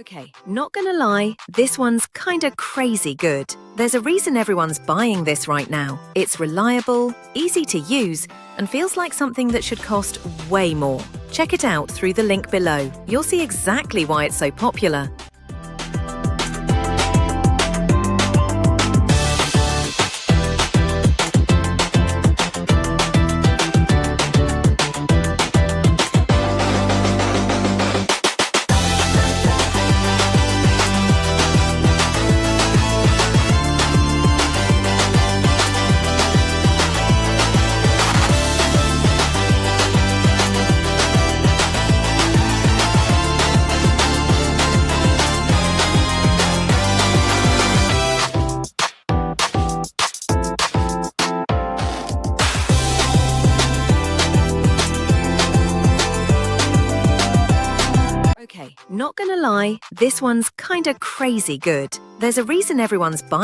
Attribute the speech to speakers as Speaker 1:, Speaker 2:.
Speaker 1: Okay, not gonna lie, this one's kinda crazy good. There's a reason everyone's buying this right now. It's reliable, easy to use, and feels like something that should cost way more. Check it out through the link below. You'll see exactly why it's so popular. Okay, not gonna lie, this one's kinda crazy good. There's a reason everyone's buying